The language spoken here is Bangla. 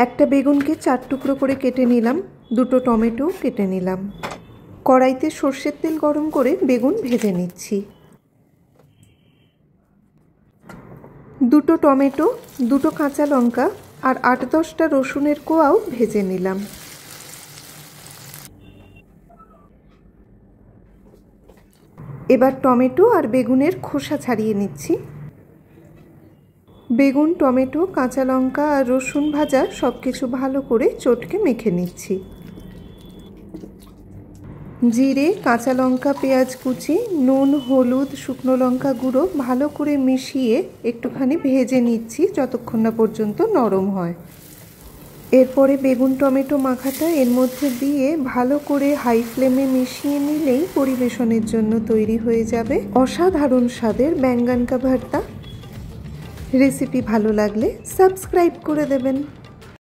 একটা বেগুনকে 4 টুকরো করে কেটে নিলাম, দুটো টমেটো কেটে নিলাম। কড়াইতে সর্ষের তেল গরম করে বেগুন ভেজে নিচ্ছি। দুটো টমেটো, দুটো কাঁচা লঙ্কা আর 8-10টা রসুনের কোয়াও ভেজে নিলাম। এবার টমেটো আর বেগুনের খোসা ছাড়িয়ে নিচ্ছি। বেগুন, টমেটো, কাঁচা লঙ্কা আর রসুন ভাজা সব কিছু ভালো করে চটকে মেখে নিচ্ছি। জিরে, কাঁচা লঙ্কা, পেঁয়াজ কুচি, নুন, হলুদ, শুকনো লঙ্কা গুঁড়ো ভালো করে মিশিয়ে একটুখানি ভেজে নিচ্ছি যতক্ষণ না পর্যন্ত নরম হয়। এরপরে বেগুন টমেটো মাখাটা এর মধ্যে দিয়ে ভালো করে হাই ফ্লেমে মিশিয়ে নিলেই পরিবেশনের জন্য তৈরি হয়ে যাবে অসাধারণ স্বাদের बैंगन का भरता। রেসিপি ভালো লাগলে সাবস্ক্রাইব করে দেবেন।